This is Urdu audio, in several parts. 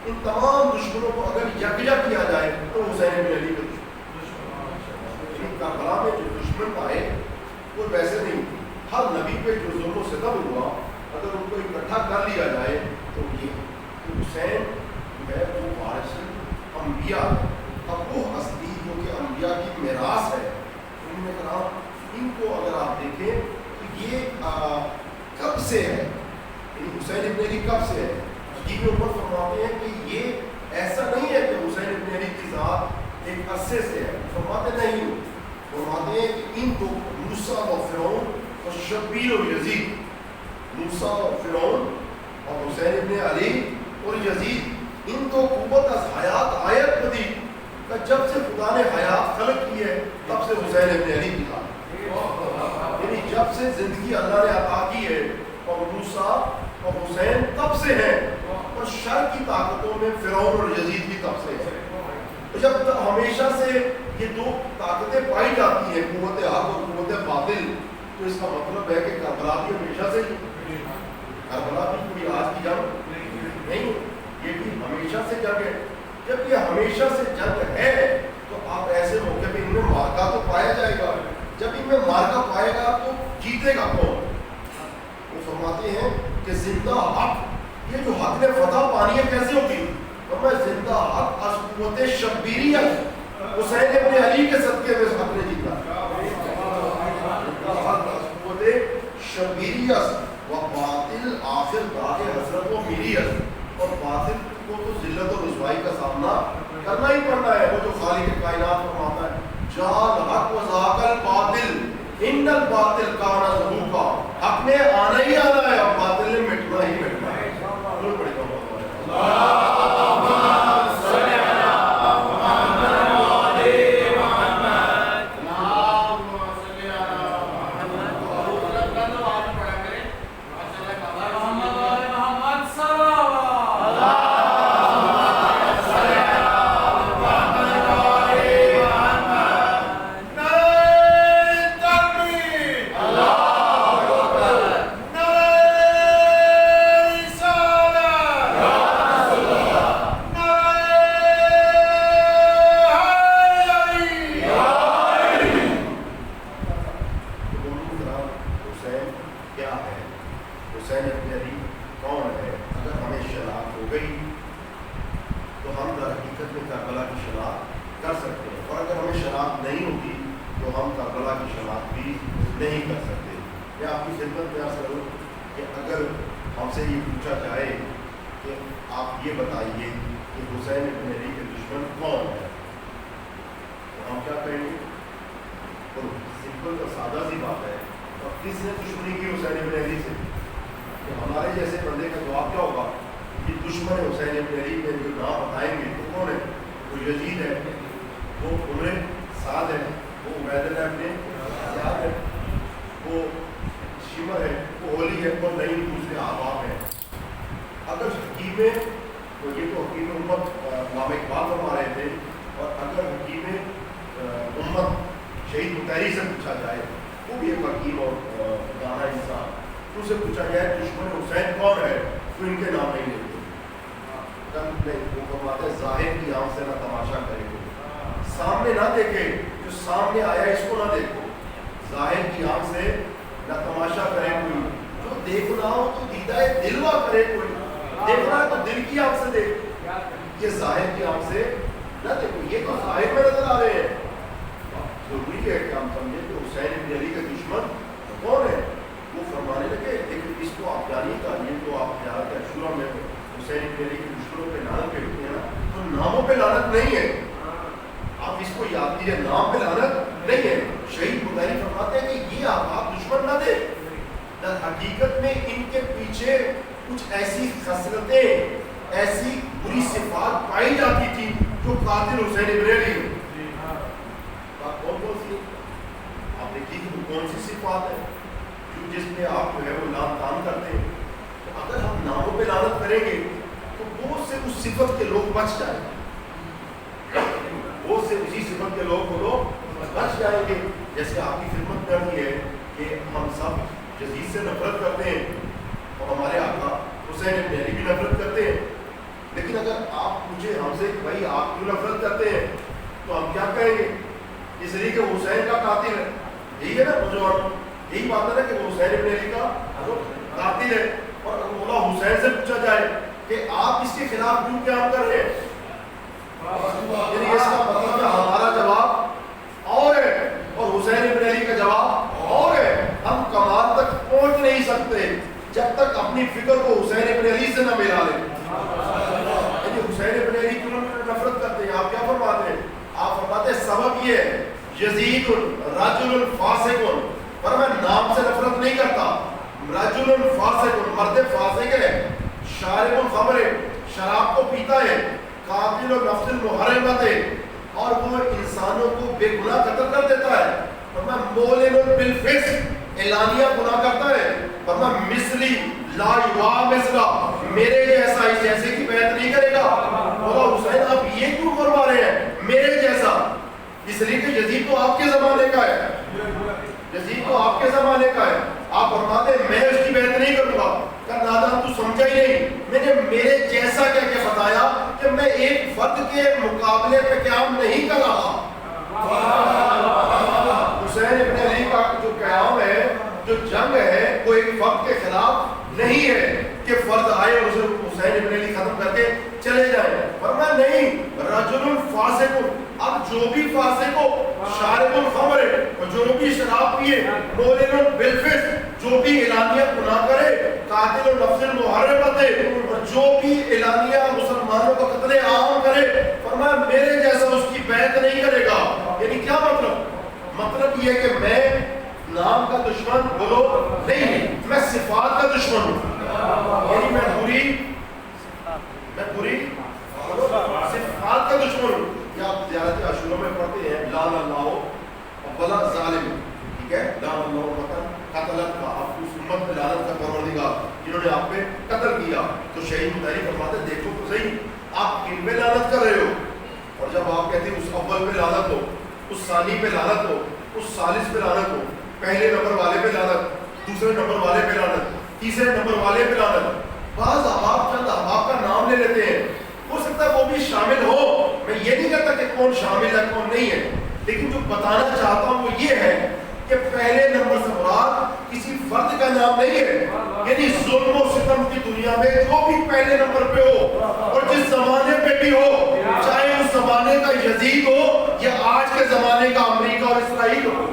ان تمام دشمنوں کو اگر یکجا کیا جائے تو حسین بن علی کا دشمن کربلا میں جو دشمن آئے وہ ویسے نہیں. ہر نبی پہ جو ظلم و ستم ہوا اگر ان کو اکٹھا کر لیا جائے تو یہ حسین جو ہے وہ وارث انبیاء اب وہ ہستی جو کہ انبیاء کی میراث ہے. انہوں نے کہا ان کو اگر آپ دیکھیں تو یہ کب سے ہے, حسین ابن علی کب سے ہے. حکیم عمر فرماتے ہیں کہ یہ ایسا نہیں ہے کہ حسین ابن علی کی ذات ایک عرصے سے ہے. فرماتے نہیں, فرماتے ہیں کہ ان کو موسیٰ و فرعون اور شبیر و یزید, موسیٰ و فرعون اور حسین ابن علی اور یزید ان کو قوت از حیات آیت بدی کہ جب سے خدا نے حیات خلق کی ہے تب سے حسین ابن علی کی ذات, یعنی جب سے زندگی اللہ نے عطا کی ہے اور موسیٰ اور حسین تب سے ہیں اور شر کی طاقتوں میں فرعون اور یزید بھی تب سے ہے. تو جب ہمیشہ سے یہ دو طاقتیں پائی جاتی ہیں, قوت حق اور قوت باطل, تو اس کا مطلب ہے کہ کربلا بھی ہمیشہ سے, کربلا بھی کوئی آج کی جنگ نہیں, یہ بھی ہمیشہ سے جنگ ہے. جب یہ ہمیشہ سے جنگ ہے تو آپ ایسے موقع پہ ان میں مارکا تو پایا جائے گا. جب ان میں مارکا پائے گا تو جیتے گا کون؟ وہ فرماتے ہیں کہ زندہ حق, یہ جو حق نے فتح پانی ہے کیسے ہوگی؟ اور میں زندہ حق از قوت شبیریت, حسین ابن علی کے صدقے میں حق نے جیتا. زندہ حق از قوت شبیریت و باطل آخر داغ حضرت و میریت, اور باطل کو تو ذلت و رسوائی کا سامنا کرنا ہی پڑنا ہے. وہ جو خالق کائنات فرماتا ہے جال حق و ذاک الباطل ان الباطل کان زہوقا, حق نے آنا ہی آنا ہے اور باطل نے مٹنا ہی مٹنا ہے. لیکن اگر آپ پوچھیں ہم سے کہ بھائی آپ کیوں نفرت کرتے ہیں تو ہم کیا کہیں گے؟ اس لیے کہ حسین کا قاتل ہے. یہی ہے نا نوجوان، یہی بات ہے نا کہ حسین ابن علی کا قاتل ہے. اور مولا حسین سے پوچھا جائے کہ آپ اس کے خلاف کیوں قیام کر رہے ہیں، یعنی اس کا مطلب ہمارا جواب اور ہے اور حسین ابن علی کا جواب اور ہے. ہم کمال تک پہنچ نہیں سکتے جب تک اپنی فکر کو حسین ابن علی سے نہ ملا لیں. یعنی حسین ابن علی کیوں نفرت کرتے ہیں؟ آپ کیا فرماتے ہیں؟ آپ فرماتے ہیں سبب یہ ہے یزید رجل فاسق، پر میں نام سے نفرت نہیں کرتا. رجل فاسق، مرد فاسق ہے، شارب الخمر، شراب کو پیتا ہے، قاتل نفس المحرمت ہے، اور وہ انسانوں کو بے گناہ قتل کر دیتا ہے. پر میں مولن بالفسق، اعلانیہ گناہ کرتا ہے. پر میں مثلی لا یوا مثلا، میرے جیسا اس جیسے کی بیعت نہیں کرے گا. مولا حسین آپ یہ کیوں فرما رہے ہیں میرے جیسا؟ اس لیے کہ یزید تو آپ کے زمانے کا ہے، یزید تو آپ کے زمانے کا ہے. آپ فرماتے ہیں میں اس کی بیعت نہیں کروں گا. کہ نادان تو سمجھا ہی نہیں، میں نے میرے جیسا کیا کیا بتایا کہ میں ایک فرد کے مقابلے پہ قیام نہیں کر رہا. حسین ابن علی کا جو قیام ہے، جو جنگ ہے، وہ ایک فرد کے خلاف نہیں ہے کہ فرد آئے اور اسے حسین ابن علی ختم کر کے چلے جائیں. فرمایا نہیں، رجل فاسق، اب جو بھی فاسق ہو، شارب الخمر، اور جو بھی شراب پیے، مولن بالفسق، جو بھی اعلانیہ گناہ کرے، قاتل نفس المحرمت، اور جو بھی اعلانیہ مسلمانوں کو قتل عام کرے، فرمایا میرے جیسا اس کی بیعت نہیں کرے گا. یعنی کیا مطلب یہ کہ میں نام کا دشمن بولو نہیں، میں صفات کا دشمن ہوں. یعنی میں پوری صفات کا دشمن ہوں. یا آپ زیارت عاشورہ میں پڑھتے ہیں لعن اللہ ولا ظالم، ٹھیک ہے، لعن اللہ وطن قتلت کا، آپ اس امت پہ لعنت کا پروردگار جنہوں نے آپ پہ قتل کیا. تو شہید مداری فرماتے ہیں دیکھو تو صحیح، آپ کن پہ لعنت کر رہے ہو. اور جب آپ کہتے ہیں اس اول پہ لعنت ہو، اس ثانی پہ لعنت ہو، اس ثالث پہ لعنت ہو، پہلے نمبر والے پہ لعنت، دوسرے نمبر والے پہ لعنت، تیسرے نمبر والے پہ لعنت. بعض احباب چند احباب کا نام لے لیتے ہیں، ہو سکتا ہے وہ بھی شامل ہو. میں یہ نہیں کہتا کہ کون شامل ہے کون نہیں ہے، لیکن جو بتانا چاہتا ہوں وہ یہ ہے کہ پہلے نمبر سے مراد کسی فرد کا نام نہیں ہے. یعنی ظلم و ستم کی دنیا میں جو بھی پہلے نمبر پہ ہو اور جس زمانے پہ بھی ہو، چاہے اس زمانے کا یزید ہو یا آج کے زمانے کا امریکہ اور اسرائیل ہو،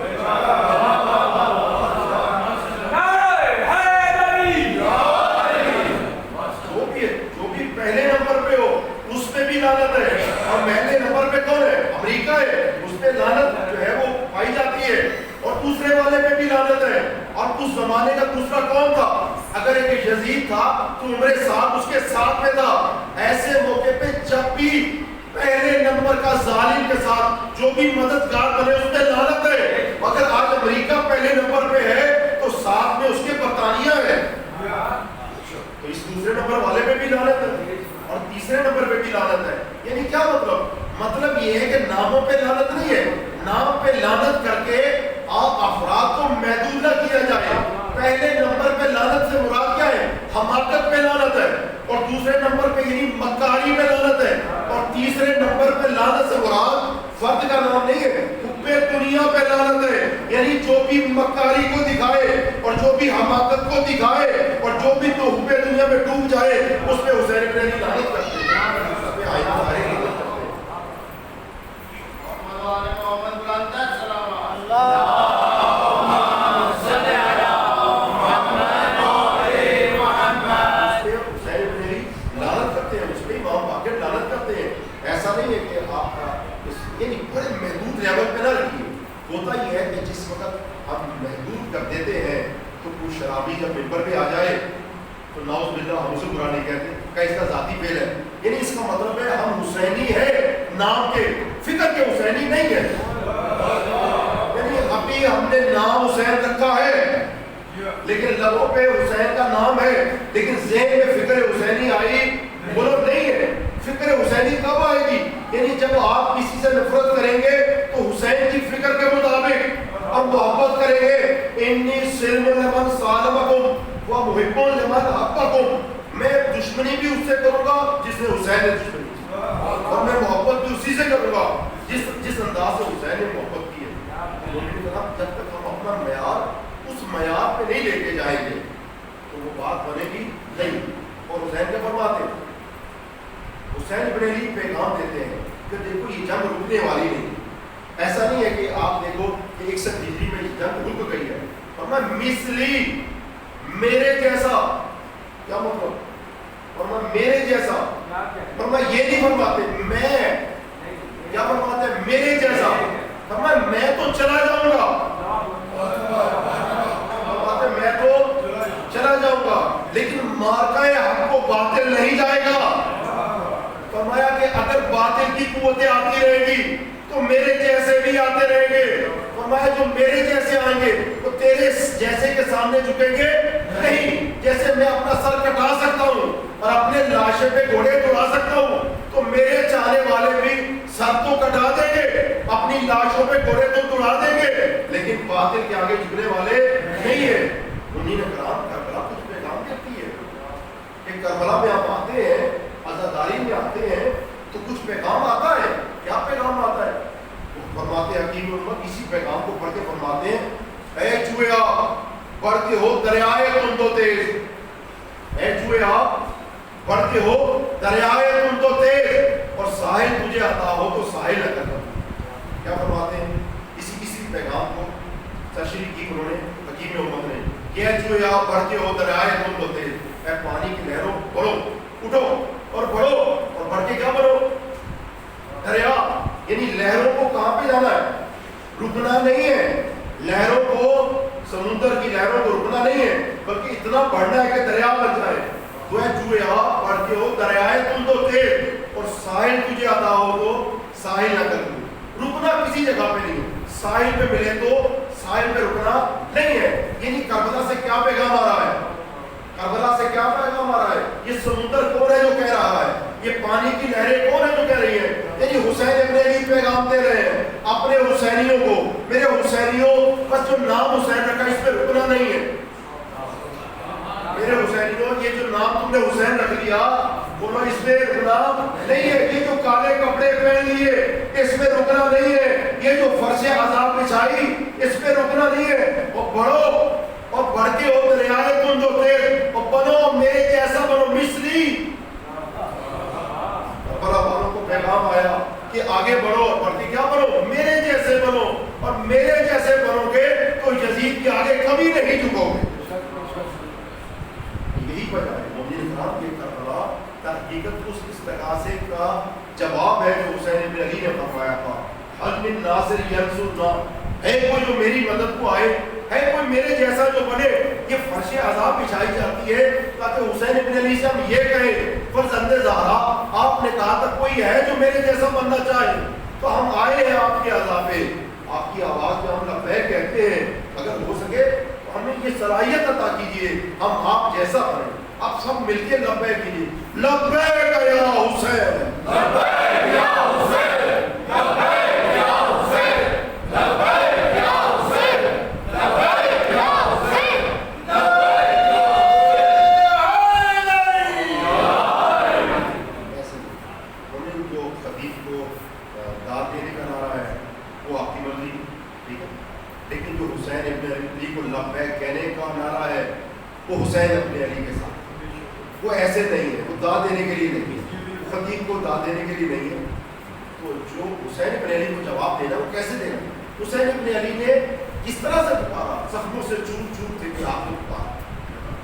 جو بھی پہلے نمبر پہ ہو اس پہ بھی لعنت ہے. اور پہلے نمبر پہ کون ہے؟ امریکہ ہے، اس پہ لعنت جو ہے وہ پائی جاتی ہے. اور دوسرے والے پہ بھی لعنت ہے. اور اس زمانے کا دوسرا کون تھا؟ اگر ایک یزید تھا تو عمر صاحب اس کے ساتھ میں تھا. ایسے موقع پہ جب بھی پہلے نمبر کا ظالم کے ساتھ جو بھی مددگار بنے اس پہ لعنت ہے. اگر آج امریکہ پہلے نمبر پہ ہے تو ساتھ میں اس کے برطانیہ ہے، تو اس دوسرے نمبر والے پہ بھی لعنت ہے اور تیسرے نمبر پہ بھی لعنت ہے. یعنی کیا مطلب یہ ہے کہ ناموں پہ لعنت نہیں ہے، نام پہ لعنت کر کے آپ افراد کو محدود نہ کیا جائے. پہلے نمبر پہ لعنت سے مراد کیا ہے؟ حماقت پہ لعنت ہے. اور دوسرے نمبر پہ یعنی مکاری پہ لعنت ہے. اور تیسرے نمبر پہ لعنت سے مراد فرد کا نام نہیں ہے، حب دنیا پہ لعنت ہے. یعنی جو بھی مکاری کو دکھائے اور جو بھی حماقت کو دکھائے اور جو بھی تو حب دنیا میں ڈوب جائے اس پہ حسین ابن علی لعنت کرتے ہیں. ایسا نہیں ہے کہ آپ یعنی بڑے محدود لیول پہ نہ رکھیے. ہوتا یہ ہے کہ جس وقت ہم محدود کر دیتے ہیں تو کوئی شرابی جب ممبر پہ آ جائے تو نعوذ باللہ ہم اسے برا نہیں کہتے کہ اس کا ذاتی فعل ہے. یعنی اس کا مطلب ہے ہم حسینی ہے نام کے، فکر کے حسینی نہیں ہے. یعنی ابھی ہم نے نام حسین رکھا ہے لیکن لبوں پہ حسین کا نام ہے لیکن ذہن میں فکر حسینی آئی بولو نہیں ہے. فکر حسینی کب آئے گی؟ یعنی جب آپ کسی سے نفرت کریں گے تو حسین کی فکر کے مطابق اب محبت کریں گے. انی سلم لمن سالمکم و محب لمن حبکم، میں دشمنی دشمنی بھی اس سے کروں گا جس نے حسین نے دشمنی کی، اور میں محبت بھی اسی سے کروں گا جس انداز سے حسین نے محبت کی ہے۔ جب تک ہم اپنا معیار اس معیار پہ نہیں لے کے جائیں گے تو وہ بات بنے گی نہیں۔ اور حسین کے فرماتے ہیں، حسین ابن علی پیغام دیتے ہیں کہ دیکھو یہ جنگ رکنے والی نہیں، ایسا نہیں ہے کہ آپ دیکھو کہ 61 ہجری میں یہ جنگ رک گئی ہے، اور میں مثلی میرے جیسا، کیا مطلب، اور میں میرے جیسا، اور میں یہ نہیں فرماتے میں، کیا فرماتے ہیں میرے جیسا، اور میں تو چلا جاؤں گا، فرماتے میں تو چلا جاؤں گا لیکن مارکہ حق کو باطل نہیں جائے گا۔ فرمایا کہ اگر باطل کی قوتیں آتی رہیں گی تو میرے جیسے بھی آتے رہیں گے، فرمایا جو میرے جیسے آئیں گے وہ تیرے جیسے کے سامنے جھکیں گے نہیں۔ جیسے میں اپنا سر کٹا سکتا ہوں اور اپنے لاشے پہ گھوڑے دوڑا سکتا ہوں تو میرے چاہنے والے بھی سر تو کٹا دیں گے، اپنی لاشوں پہ گھوڑے تو دوڑا دیں گے، لیکن باطل کے آگے جھکنے والے نہیں ہیں۔ انہی نے کربلا کچھ پیغام دیتی ہے کہ کربلا میں آپ آتے ہیں، عزاداری میں آتے ہیں تو کچھ پیغام آتا ہے۔ کیا پیغام آتا ہے؟ فرماتے ہیں حکیم امت اسی پیغام کو پڑھ کے فرماتے ہیں، اے چوہا بڑھتے ہو دریائے تم تو تیز، اے چوہا بڑھتے ہو دریائے تم تو تیز، اور ساحل تجھے عطا ہو تو ساحل نہ کرنا۔ کیا فرماتے ہیں؟ اسی پیغام کو تشریح کی انہوں نے حکیم امت نے کہ اے چوہا بڑھتے ہو دریائے تم تو تیز، اے پانی کی لہروں بڑھو، اٹھو اور بڑھو، اور بڑھ کے کیا بڑھو؟ دریا، یعنی لہروں کو کہاں پہ جانا ہے؟ رکنا نہیں ہے، لہروں کو، سمندر کی لہروں کو رکنا نہیں ہے، بلکہ اتنا بڑھنا ہے کہ دریا بن جائے۔ تو اے چوہا بڑھتے ہو دریائے تم تو تیز، اور ساحل تجھے عطا ہو تو ساحل نہ کر دوں۔ رکنا کسی جگہ پہ نہیں ہے، ساحل پہ ملے تو ساحل پہ رکنا نہیں ہے۔ یعنی کربلا سے کیا پیغام آ رہا ہے؟ کربلا سے کیا پیغام آ رہا ہے؟ یہ سمندر کون ہے جو کہہ رہا ہے؟ یہ پانی کی لہریں کون ہے جو کہہ رہی ہیں؟ یعنی حسین ابن علی پیغام دے رہے ہیں اپنے حسینیوں کو، میرے حسینیوں، بس جو نام حسین رکھا اس پہ رکنا نہیں ہے۔ میرے حسینیوں، یہ جو نام تم نے حسین رکھ لیا بولو اس پہ رکنا نہیں ہے۔ یہ جو کالے کپڑے پہن لیے اس پہ رکنا نہیں ہے۔ یہ جو فرش عذاب بچھائی اس پہ رکنا نہیں ہے۔ اور بڑھو اور بڑھ کے ہو دریائے تم جو تیز، اور بنو میرے جیسا بنو مثلی۔ کربلا والوں کو پیغام آیا کہ آگے بڑھو اور بڑھ کے کیا بنو؟ میرے جیسے بنو، اور میرے جیسے بنو گے تو یزید کے آگے کبھی نہیں جھکو گے۔ یہی وجہ ہے مومنین کرام کے کربلا تحقیقت اس استغاثے کا جواب ہے جو حسین ابن علی نے فرمایا تھا، حل من ناصر ینصرنا، ہے کوئی جو میری مدد کو آئے، ہے کوئی میرے جیسا جو بنے۔ یہ فرش عذاب بچھائی جاتی ہے تاکہ حسین ابن علی سے ہم یہ کہیں، فرزند زہرا آپ نے کہا تھا کوئی ہے جو میرے جیسا بننا چاہے، تو ہم آئے ہیں آپ کے عذاب پہ، آپ کی آواز میں ہم لبیک کہتے ہیں، اگر ہو سکے تو ہمیں یہ صلاحیت عطا کیجیے ہم آپ جیسا بنیں۔ آپ سب مل کے لبیک کیجیے، لبیک یا حسین، لبیک یا حسین، لبیک یا حسین، لبیک یا حسین، لبیک یا حسین، لبیک یا حسین۔ انہیں جو خطیب کو داد دینے کا نعرہ ہے وہ آپ کی مرضی، ٹھیک ہے، لیکن جو حسین ابن علی کو لبیک کہنے کا نعرہ ہے وہ حسین ابن علی کے ساتھ، وہ ایسے نہیں ہے، وہ داد دینے کے لیے نہیں ہے، خطیب کو داد دینے کے لیے نہیں ہے۔ تو جو حسین ابن علی کو جواب دینا وہ کیسے دینا؟ حسین ابن علی نے کس طرح سے پکارا؟ زخموں سے چوب چوب تھے کہ آپ کو پکارا۔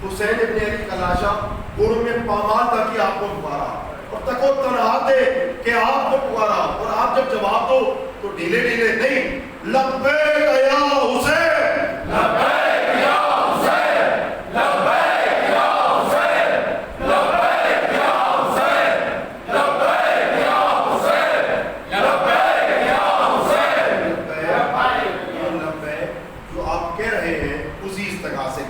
حسین ابن علی کا لاشا گڑ میں پامال تھا کہ آپ کو پکارا، اور تک و تنہا تھے کہ آپ کو پکارا، اور آپ جب جواب دو تو ڈھیلے ڈھیلے نہیں، لبیک یا حسین، لبیک یا حسین، لبیک یا حسین، لبیک یا حسین، لبیک یا حسین، لبیک یا حسین۔ لبیک جو آپ کہہ رہے ہیں اسی استغاثے کی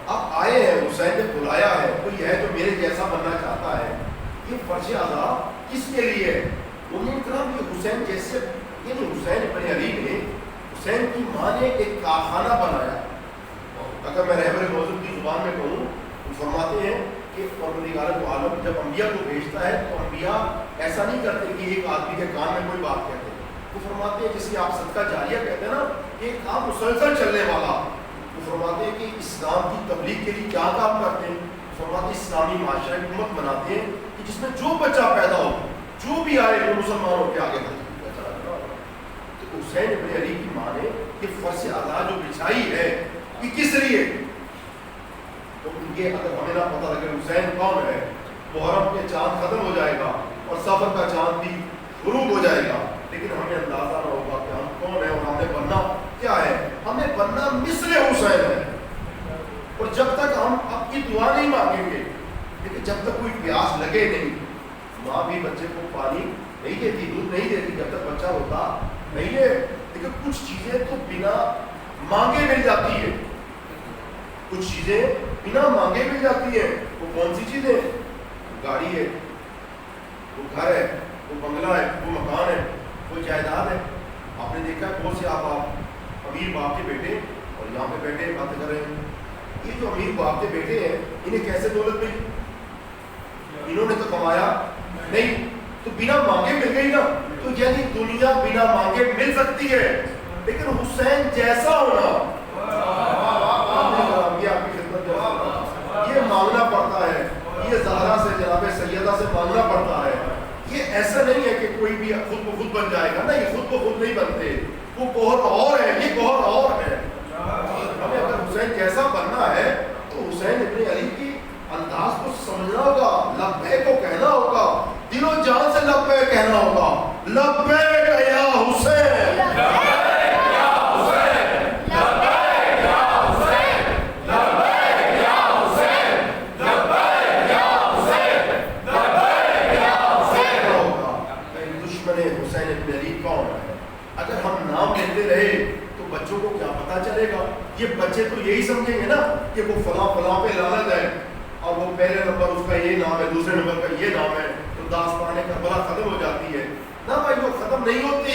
آپ آئے ہیں، حسین نے بلایا ہے، کوئی ہے جو میرے جیسا بننا چاہتا ہے۔ یہ فرش عذاب کس کے لیے ہے؟ مومنین کرام یہ حسین جیسے، یعنی حسین ابن علی نے، حسین کی ماں نے ایک کارخانہ بنایا۔ اگر میں رہبر موضوع کی زبان میں کہوں تو فرماتے ہیں کہ پروردگار تو عالم جب انبیاء کو بھیجتا ہے تو انبیاء ایسا نہیں کرتے کہ ایک آدمی کے کان میں کوئی بات کہتے ہیں. وہ فرماتے ہیں جس کی آپ صدقہ جاریہ کہتے ہیں نا، ایک کام مسلسل چلنے والا. وہ فرماتے ہیں کہ اسلام کی تبلیغ کے لیے کیا کام کرتے ہیں. فرماتے ہیں اسلامی معاشرہ کی حکومت بناتے ہیں کہ جس میں جو بچہ پیدا ہو، جو بھی آئے وہ مسلمان ہو کے آگے بڑھے. تو حسین ابن علی کی ماں نے یہ فرش اعلیٰ جو بچھائی ہے یہ کس لیے؟ تو یہ اگر ہمیں نہ پتہ لگے حسین کون ہے، محرم کے چاند ختم ہو جائے گا اور سفر کا چاند بھی غروب ہو جائے گا، لیکن ہمیں اندازہ نہ ہوگا کہ ہم کون ہیں اور ہمیں بننا کیا ہے. ہمیں بننا مثل حسین ہے. اور جب تک ہم اب کی دعا نہیں مانگیں گے، لیکن جب تک کوئی پیاس لگے نہیں، ماں بھی بچے کو پانی نہیں دیتی، دودھ نہیں دیتی جب تک بچہ ہوتا نہیں ہے. لیکن کچھ چیزیں تو بنا مانگے مل جاتی ہے، کچھ چیزیں بنا مانگے مل جاتی ہیں. وہ کون سی چیزیں؟ گاڑی ہے، وہ گھر ہے، وہ بنگلہ ہے، وہ مکان ہے، وہ جائیداد ہے. آپ نے دیکھا بہت سے آپ امیر باپ کے بیٹے اور یہاں پہ بیٹھے باتیں کر رہے ہیں. یہ جو امیر باپ کے بیٹے ہیں انہیں کیسے دولت ملی؟ انہوں نے تو کمایا نہیں، تو بنا مانگے مل گئی نا. تو یعنی دنیا بنا مانگے مل سکتی ہے، لیکن حسین جیسا ہونا یہ مانگنا پڑتا ہے. یہ زہرا سے جناب سیدہ سے مانگنا پڑتا ہے. یہ ایسا نہیں ہے کہ کوئی بھی خود بخود بن جائے گا نا، یہ خود بخود نہیں بنتے. وہ بہت اور ہے، یہ بہت اور ہے. ہمیں اگر حسین جیسا بننا ہے تو حسین ابن علی کی انداز کو سمجھنا ہوگا، لبیک کو کہنا ہوگا، دل و جان سے لبیک کہنا ہوگا. لبیک یا حسین، حسین ابن علی کون ہے. اگر ہم نام لیتے رہے تو بچوں کو کیا پتا چلے گا؟ یہ بچے تو یہی سمجھیں گے نا کہ وہ فلاں فلاں پہ لعنت ہے، اور وہ پہلے نمبر اس کا یہ نام ہے، دوسرے نمبر کا یہ نام ہے، تو داستان کربلا ختم ہو جاتی ہے. نہ بھائی وہ ختم نہیں ہوتی،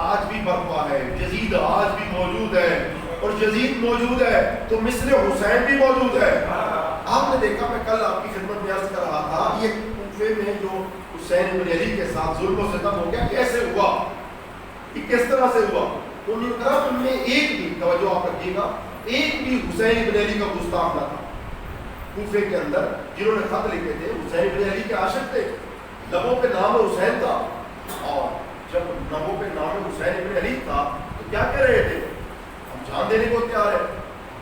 آج بھی برپا ہے. یزید آج بھی موجود ہے، اور یزید موجود ہے تو مثل حسین بھی موجود ہے. آپ نے دیکھا، میں کل آپ کی خدمت میں عرض کر رہا تھا، یہ کوفے میں جو حسین ابن علی کے ساتھ ظلم و ستم ہو گیا کیسے ہوا، یہ کس طرح سے ہوا. تو انہوں نے کہا ان میں ایک بھی، توجہ آپ رکھیے گا، ایک بھی حسین ابن علی کا گستاخ نہ تھا کوفے کے اندر. جنہوں نے خط لکھے تھے حسین ابن علی کے عاشق تھے، لبوں پہ نام حسین تھا، اور جب لبوں پہ نام حسین ابن علی تھا تو کیا کہہ رہے تھے؟ ہم جان دینے کو تیار ہے.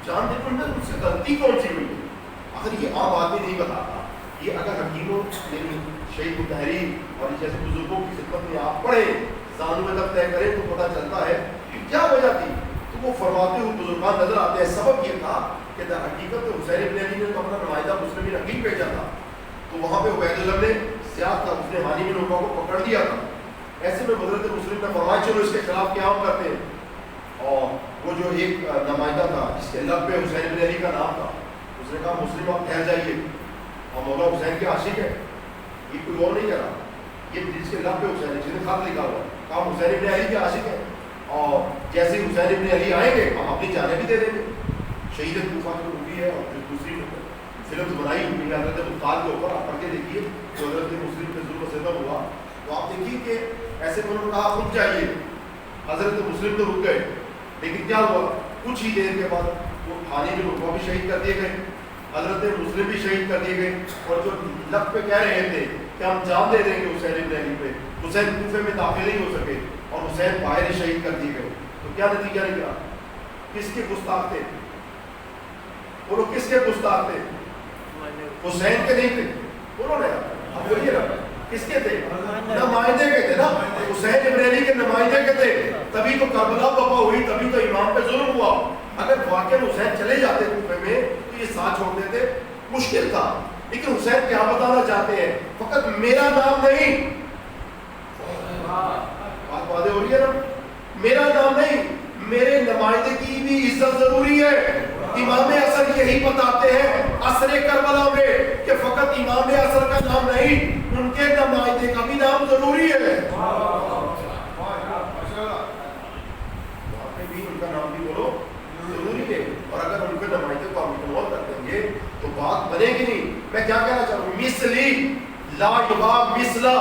جان دینے میں ان سے غلطی کون سی ہوئی؟ آخر یہ عام آدمی نہیں بتاتا. یہ اگر حکیموں یعنی شہید التحریر اور جیسے بزرگوں کی خدمت میں آپ پڑھیں، زانو میں طے کریں تو پتہ چلتا ہے کہ کیا وجہ تھی. تو وہ فرماتے ہوئے بزرگان نظر آتے ہیں. سبب یہ تھا کہ در حقیقت حسین ابن علی نے تو اپنا نمائندہ مسلم عقیل بھیجا تھا، تو وہاں پہ عبید اللہ نے سیاست تھا، اس نے ہانی بن عقبہ کو پکڑ لیا تھا. ایسے میں حضرت مسلم نے فرمایا چلو اس کے خلاف قیام کرتے ہیں. اور وہ جو ایک نمائندہ تھا جس کے لب پہ حسین ابن علی کا نام تھا، اس نے کہا مسلم آپ ٹھہر جائیے، اور مولا حسین کے عاشق ہے، یہ کوئی اور نہیں کہہ رہا، یہ جس کے لب پہ حسین جس نے خط لکھا ہوا کہا حسین ابن علی کے عاشق ہے، اور جیسے حسین ابن علی آئیں گے ہم اپنی جانیں بھی دے دیں گے. شہید کوفہ کی مووی ہے اور دوسری فلم بنائی ہوئی ہے حضرت مختار کے اوپر، آپ پڑھ کے دیکھیے جو حضرت مسلم پہ ظلم و ستم ہوا. تو آپ دیکھیے کہ ایسے انہوں نے کہا رک جائیے. حضرت مسلم تو رک گئے، لیکن کیا ہوا کچھ ہی دیر کے بعد وہ ہانی بن عقبہ بھی شہید کر دیے گئے، حضرت مسلم بھی شہید کر دیے گئے. اور جو لب پہ کہہ رہے تھے کہ ہم جان دے دیں گے حسین ابن علی پہ، حسین کوفے میں داخل نہیں ہو سکے اور حسین باہر ہی شہید کر دیے گئے. تو کیا نتیجہ نکلا؟ کس کے گستاخ تھے وہ لوگ؟ کس کے گستاخ تھے؟ حسین کے نہیں تھے. انہوں نے اب بولیے نا کس کے تھے؟ نمائندے کے تھے نا، حسین ابن علی کے نمائندے کے تھے. تبھی تو کربلا برپا ہوئی، تبھی تو امام پہ ظلم ہوا. اگر واقعی حسین چلے جاتے کوفے میں تو یہ ساتھ چھوڑ دیتے، مشکل تھا. لیکن حسین کیا بتانا چاہتے ہیں؟ فقط میرا نام نہیں، بات واضح ہو رہی ہے نا، میرا نام نہیں، میرے نمائندے کی بھی عزت ضروری ہے. امام اصل یہی بتاتے ہیں عصر کربلا میں کہ فقط امام اصل کا نام نہیں، ان کے نمائندے کا بھی نام ضروری ہے. بھی ان کا نام بھی بولو ضروری ہے. اور اگر ان کے نمائندے کو ہم اگنور کر دیں گے تو بات بنے گی نہیں. میں کیا کہنا چاہوں گا؟ مثلی لا یبا مثلا،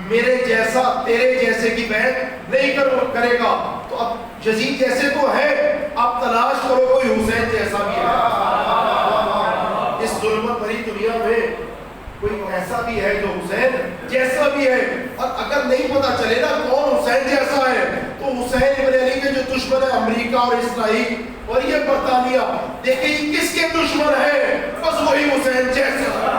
میرے جیسا تیرے جیسے کی بیعت نہیں کرے گا. تو اب یزید جیسے تو ہے، اب تلاش کرو کوئی حسین جیسا بھی ہے. اس ظلمت بھری دنیا میں کوئی ایسا بھی ہے جو حسین جیسا بھی ہے. اور اگر نہیں پتا چلے نا کون حسین جیسا ہے، تو حسین ابن علی کے جو دشمن ہے امریکہ اور اسرائیل اور یہ برطانیہ، دیکھیں یہ کس کے دشمن ہے؟ بس وہی حسین جیسا.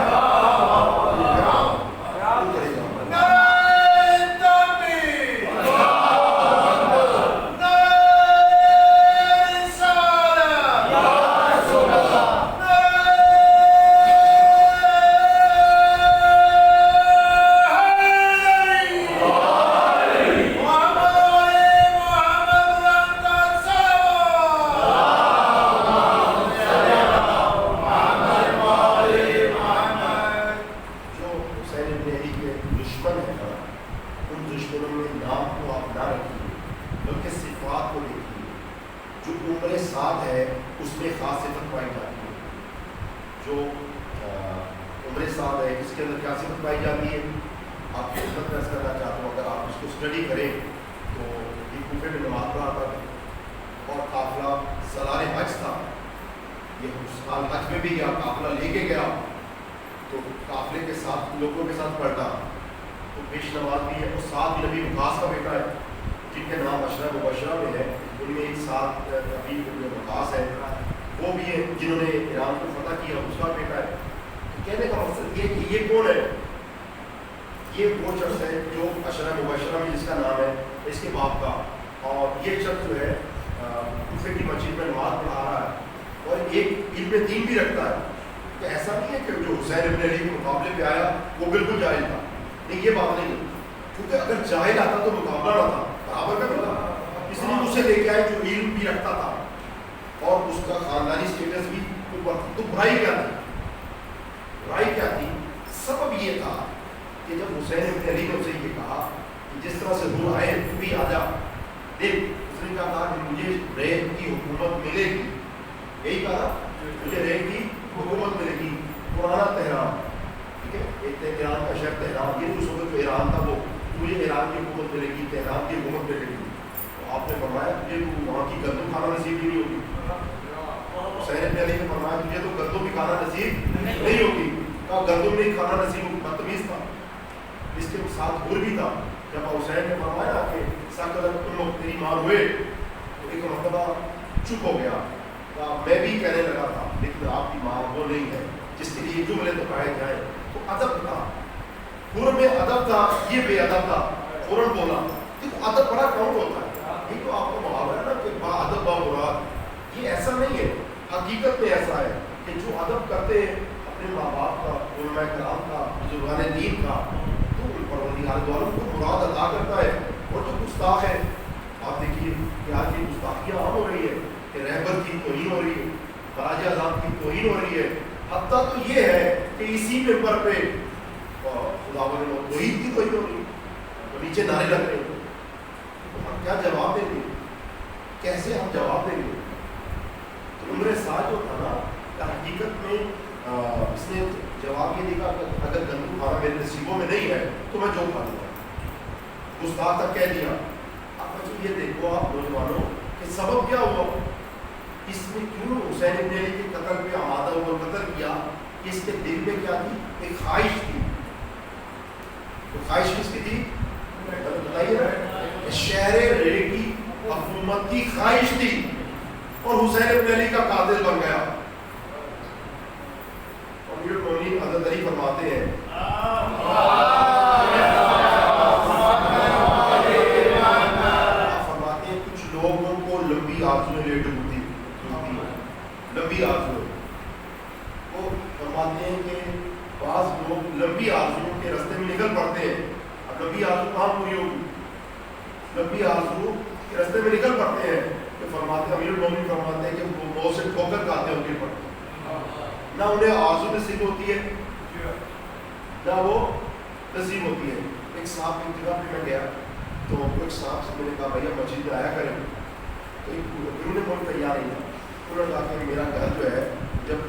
انہوں نے کہا کہ میرا گھر جو ہے جب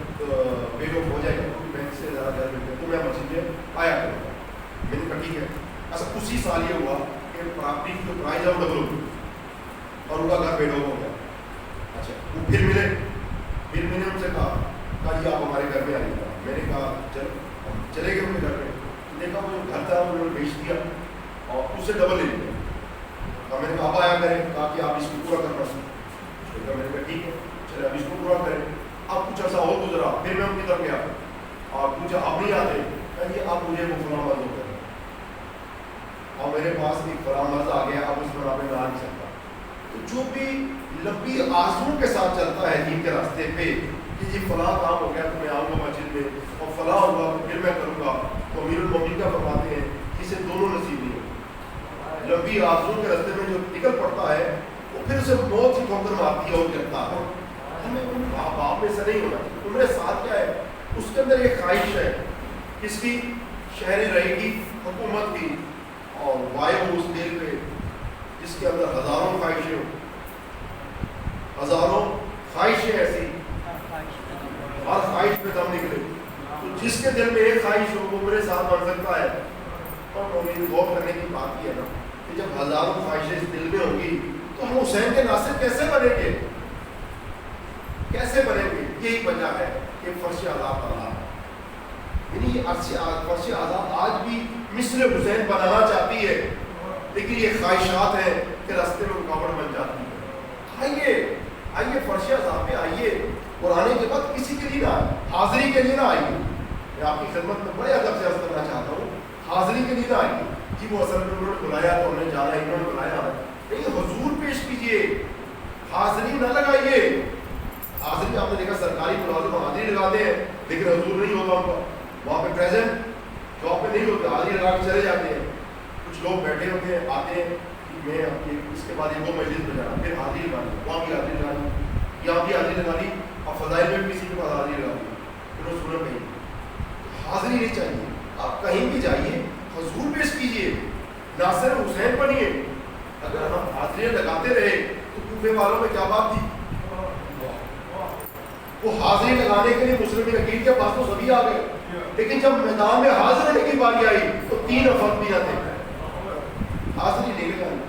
پیڈ آف ہو جائے گا تو بینک سے زیادہ گھر ملتے تو میں مسجد میں آیا کروں گا. میں نے کہا ٹھیک ہے. اچھا اسی سال یہ ہوا کہ پراپرٹی کی جو پرائز ہے وہ ڈبل ہو گئی اور ان کا گھر پیڈ آف ہو گیا. اچھا وہ پھر ملے. پھر میں نے ان سے کہا جی آپ ہمارے گھر میں آئیے گا. میں نے کہا چلے گئے ان کے گھر میں. دیکھا وہ جو گھر تھا انہوں نے بیچ دیا اور اس سے ڈبل لے لیا. میں نے کہا اب آیا کریں, کہا کہ آپ اس کو پورا کرنا سکتے. میں نے کہا ٹھیک ہے چلے اب اس کو پورا کریں. اب کچھ عرصہ اور گزرا, پھر میں ان کی طرف گیا اور پوچھا آپ نہیں آتے, کہا جی آپ مجھے وہ فلاں مرض ہو گئے اور میرے پاس ایک فلاں مرض آ گیا, اب اس پر آپ میں آ نہیں سکتا. تو جو بھی لمبی آرزوؤں کے ساتھ چلتا ہے دین کے راستے پہ کہ جی فلاں کام ہو گیا تو میں آؤں گا مسجد میں, اور فلاں ہوا تو پھر میں کروں گا, تو امیر المومنین کا فرماتے ہیں اسے دونوں نصیب نہیں ہوتے. لمبی آرزوؤں کے راستے میں جو نکل پڑتا ہے وہ پھر اسے موت کی ٹھوکر مارتی ہے اور گرتا ہے. ہمیں ان باپ میں سے نہیں ہونا چاہیے. میرے ساتھ کیا ہے, اس کے اندر ایک خواہش ہے کس کی, شہر رہے گی حکومت کی, اور وائے ہو اس دل پہ جس کے اندر ہزاروں خواہشیں ہوں, ہزاروں خواہشیں ایسی, ہر خواہش پہ دم نکلے. تو جس کے دل میں ایک خواہش ہو وہ میرے ساتھ بڑھ سکتا ہے. اور غور کرنے کی بات یہ ہے نا کہ جب ہزاروں خواہشیں اس دل میں ہوں گی تو ہم حسین کے ناصر کیسے بنیں گے, کیسے بنیں گے؟ یہی وجہ ہے کہ فرش آزاد اللہ, یعنی یہ فرش آزاد آج بھی مثل حسین بنانا چاہتی ہے, لیکن یہ خواہشات ہیں کہ راستے میں رکاوٹ بن جاتی ہے. آئیے آئیے فرش آزاد پہ آئیے, اور آنے کے بعد کسی کے لیے نہ آئے, حاضری کے لیے نہ آئیے. میں آپ کی خدمت میں بڑے ادب سے عرض کرنا چاہتا ہوں, حاضری کے لیے نہ آئیے کہ وہ اصل میں انہوں نے بلایا تو ہم نے جانا, انہوں نے بلایا نہیں, حضور پیش کیجیے, حاضری نہ لگائیے. حاضری آپ نے دیکھا سرکاری ملازم حاضری لگاتے ہیں لیکن حضور نہیں ہوتا ان کا, وہاں پہ پریزنٹ جاب پہ نہیں ہوتے, حاضری لگا کے چلے جاتے ہیں. کچھ لوگ بیٹھے ہوتے ہیں, آتے ہیں کہ میں اس کے بعد ایک دو مجلس میں جانا, پھر حاضری لگانی, وہاں بھی حاضری لگانی, یہاں بھی حاضری لگانی, اور فضائل میں بھی کسی کے پاس حاضری لگانی, انہوں سنا کہیں. حاضری نہیں چاہیے, آپ کہیں بھی جائیے حضور پیش کیجیے, ناصر حسین بنیے. اگر ہم حاضریاں لگاتے رہے تو کوفے والوں میں کیا بات تھی, وہ حاضری لگانے کے لیے مسلم نقیر کے پاس تو سبھی آ گئے, لیکن جب میدان میں حاضر ہونے کی باری آئی تو 3 افراد بھی آتے ہیں. حاضری لے کے جانا,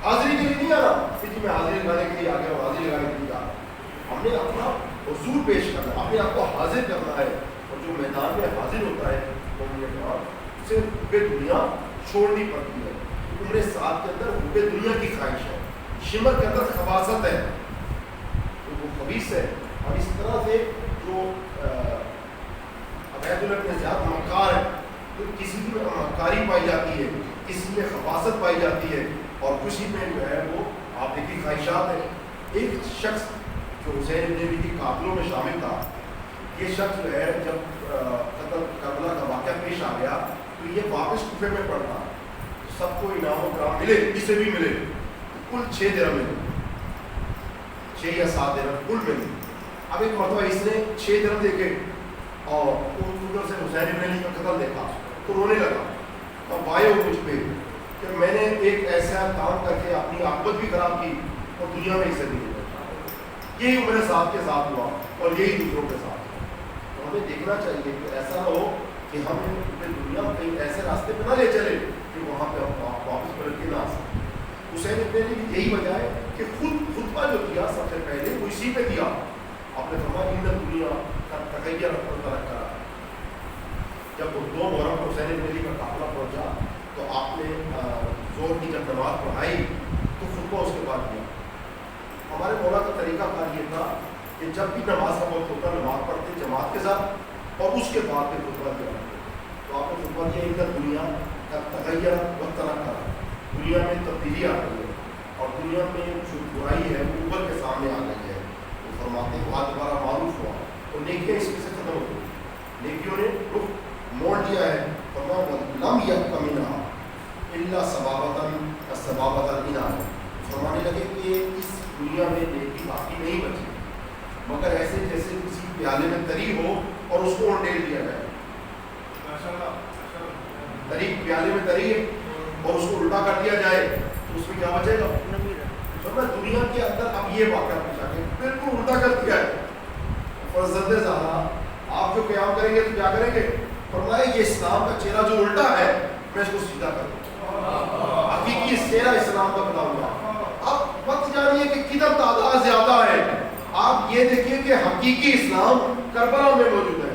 حاضری کے لیے نہیں آنا کہ جی میں حاضری لگانے کے لیے آ گیا ہوں, حاضری لگانے کے لیے آ رہا. ہم نے اپنا حضور پیش کرنا, اپنے آپ کو حاضر کرنا ہے, اور جو میدان میں حاضر ہوتا ہے وہ اسے حب دنیا چھوڑنی پڑتی ہے. عمر ساتھ کے اندر حب دنیا کی خواہش ہے, شمر کے اندر خباثت ہے, تو وہ خبیث ہے. اور اس طرح سے جو عبید اللہ بن زیاد مکار ہے, تو کسی میں مکاری پائی جاتی ہے, کسی میں خباثت پائی جاتی ہے, اور کسی میں جو ہے وہ آپ کی خواہشات ہیں. ایک شخص جو حسین ابن علی کی قاتلوں میں شامل تھا, یہ شخص جو ہے جب قتل کربلا کا واقعہ پیش آ گیا تو یہ واپس کوفے میں پڑتا, سب کو انعام و کرام ملے, اسے بھی ملے, کل 6 درہم ملے, 6 یا 7 درہم کل ملے. اب ایک مرتبہ اس نے 6 درہم دیکھے اور ادھر سے حسین ابن علی کا قتل دیکھا تو رونے لگا, اور وائے ہو مجھ پہ کہ میں نے ایک ایسا کام کر کے اپنی عاقبت بھی خراب کی اور دنیا میں اسے نہیں. یہی میرے ساتھ کے ساتھ ہوا اور یہی دوسروں کے ساتھ. تو ہمیں دیکھنا چاہیے کہ ایسا نہ ہو کہ ہم دنیا میں کہیں ایسے راستے پہ نہ لے چلے کہ وہاں پہ ہم واپس پلٹ کے نہ آ سکیں. حسین ابن علی کی یہی وجہ ہے کہ خطبہ جو دیا سب سے پہلے وہ اسی پہ دیا. آپ نے فرمایا ان دنیا کا تغیر ترک کرا. جب 2 محرم کو حسین ابن علی کا قافلہ پہنچا تو آپ نے زور کی جب نماز پڑھائی تو خطبہ اس کے بعد دیا. ہمارے مولا کا طریقہ کار یہ تھا کہ جب بھی نماز کا وقت ہوتا نماز پڑھتے جماعت کے ساتھ اور اس کے بعد پھر خطبہ دیا. تو آپ نے خطبہ دیا ان دنیا کا تغیر وقت طرح کرا, دنیا میں تبدیلی آ گئی ہے اور دنیا میں جو برائی ہے وہ اوپر کے سامنے آ گئی ہے. وہ فرماتے ہیں بات دوبارہ معروف ہوا اور نیکیاں اس میں سے ختم ہو گئی, نیکیوں نے رخ موڑ دیا ہے. فرمایا لم یبق منہا الا ثبابۃ کثبابۃ الانعام. فرمانے لگے کہ اس دنیا میں نیکی باقی نہیں بچی مگر ایسے جیسے کسی پیالے میں تری ہو اور اس کو ڈیل دیا جائے. تری پیالے میں تری ہے اور اس کو الٹا کر دیا جائے تو اس میں کیا بچے گا. دنیا کے اندر اب یہ واقعہ پیش آ گیا, بالکل الٹا کر دیا ہے. اور حضرت زہرا آپ جو قیام کریں گے تو کیا کریں گے؟ فرمایا یہ اسلام کا چہرہ جو الٹا ہے میں اس کو سیدھا کروں. حقیقی چہرہ اسلام کا بنا ہوا. اب وقت جانیے کہ کدھر تعداد زیادہ ہے. آپ یہ دیکھیے کہ حقیقی اسلام کربلا میں موجود ہے.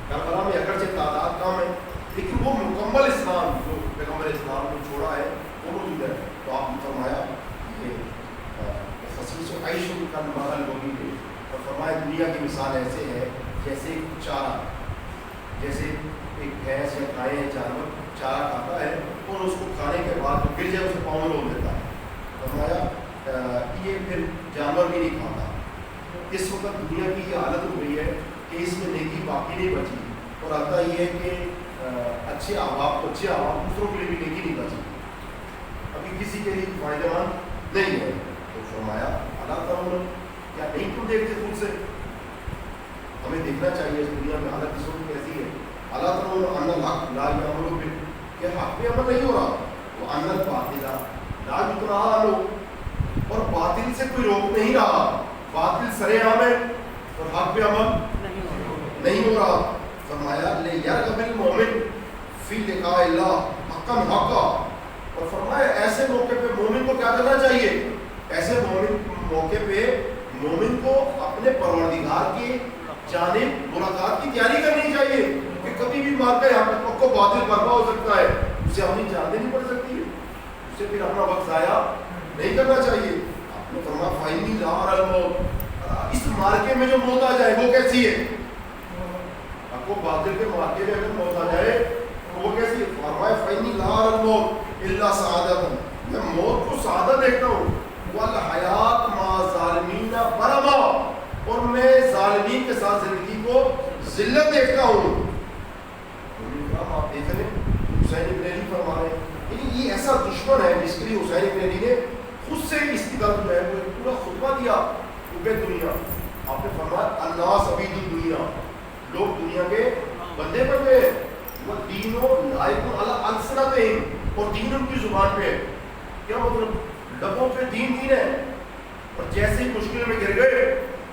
کربلا میں اگرچہ تعداد کم ہے لیکن وہ مکمل اسلام جو پیغمبر اسلام کو چھوڑا ہے وہ موجود ہے. تو آپ نے فرمایا کہ خصیص و عیش کا نمبر لوگی ہے. اور فرمایا دنیا کی مثال ایسے ہے جیسے چارہ، جیسے ایک بھینس یا گائے یا جانور چارہ کھاتا ہے اور اس کو کھانے کے بعد جو گر جائے اسے پاؤں رول دیتا ہے. فرمایا یہ پھر جانور بھی نہیں کھاتا. اس وقت دنیا کی یہ حالت ہو گئی ہے کہ اس میں نیکی باقی نہیں بچی. اور آتا یہ ہے کہ اچھے احباب کو اچھے احباب دوسروں کے لیے بھی نیکی نہیں بچی، ابھی کسی کے لیے فائدہ مند نہیں ہے. تو فرمایا اللہ تعالیٰ کیا نہیں تم دیکھتے خود سے؟ ہمیں دیکھنا چاہیے اس دنیا میں حالت اس وقت کیسی ہے. اللہ تعالیٰ ان الحق لا یعمل بہ، کہ حق پہ عمل نہیں ہو رہا. وہ ان الباطل لا یتناہل، اور باطل سے کوئی روک نہیں رہا. باطل سرے عام ہے اور حق پہ عمل نہیں ہو رہا. فرمایا لیرغب المؤمن فی لقاء اللہ حقا حقا. اور فرمایا ایسے موقع پہ مومن کو کیا کرنا چاہیے؟ ایسے موقع پہ مومن کو اپنے پروردگار کی جانب ملاقات کی تیاری کرنی چاہیے کہ کبھی بھی مارکا یہاں تک کو باطل برپا ہو سکتا ہے، اسے اپنی جان دینی پڑ سکتی ہے. اسے پھر اپنا وقت ضائع نہیں کرنا چاہیے. آپ نے فرمایا فائنی ظہر الموت، اس مارکے میں جو موت آ جائے وہ کیسی ہے؟ آپ کو باطل کے مارکے میں اگر موت آ جائے تو وہ کیسی ہے؟ فرمایا فائنی ظہر الموت الا سعادت، میں موت کو سعادت دیکھتا ہوں. والحیات ما ظالمین برما، اور میں ظالمین کے ساتھ زندگی کو ذلت دیکھتا ہوں. آپ دیکھ رہے ہیں حسین ابن علی فرما رہے ہیں لیکن یہ ایسا دشمن ہے جس کے لیے حسین ابن علی نے خود سے اس کی طرف جو ہے وہ پورا خطبہ دیا حب دنیا. آپ نے فرمایا الناس عبید الدنیا، لوگ دنیا کے بندے بن گئے. وہ دینوں لائق علی السنتہم، اور دین ان کی زبان پہ ہے. کیا مطلب؟ لبوں پہ دین ہے اور جیسے ہی مشکل میں گر گئے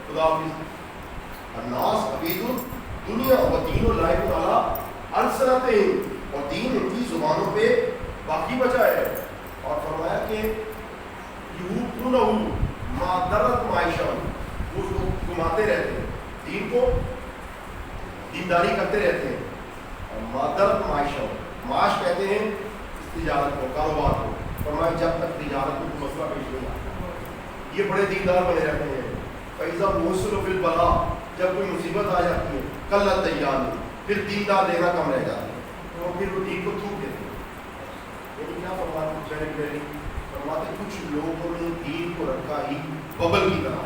خدا حافظ. الناس عبید الدنیا و دین لائق علی السنتہم، اور دین ان کی زبانوں پہ باقی بچا ہے. اور فرمایا کہ یہودونہ ما درت معاشہ، وہ اس کو گھماتے رہتے ہیں، دین کو دینداری کرتے رہتے ہیں. ما درت معاشہ، معاش کہتے ہیں اس تجارت کو، کاروبار کو. فرمایا جب تک تجارت کو کوئی مسئلہ پیش نہیں آتا یہ بڑے دیندار بنے رہتے ہیں. فَإِذَا مُوصِلُ فِي الْبَلَاءِ، جب کوئی مصیبت آ جاتی ہے قلت دیان، پھر دیندار دینا کم رہ جاتا ہے، تو پھر وہ دین کو تھوک دیتے ہیں. لیکن کیا فرماتے کچھ لوگوں نے دین کو رکھا ہی ببل کی طرح.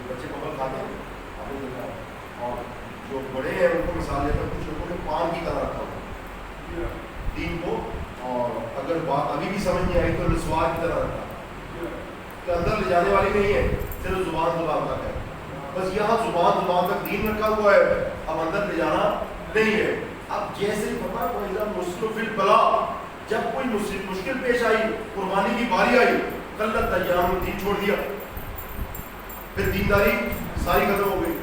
بچے ببل کھاتے ہیں آپ نے دیکھا، اور جو بڑے ہیں ان کو مثال دیتا ہے کچھ لوگوں نے پان کی طرح رکھا ہوا دین کو. اور اگر بات ابھی بھی سمجھ نہیں آئی تو رسوا کی طرح رکھا کہ اندر لے جانے والی نہیں ہے، صرف زبان تک ہے. بس یہاں زبان تک دین رکھا ہوا ہے، اب اندر لے جانا نہیں ہے. اب جیسے ہی پتا کوئی مصطفی بلا، جب کوئی مشکل پیش آئی، قربانی کی باری آئی، قلت دیان، دین چھوڑ دیا، پھر دینداری ساری ختم ہو گئی.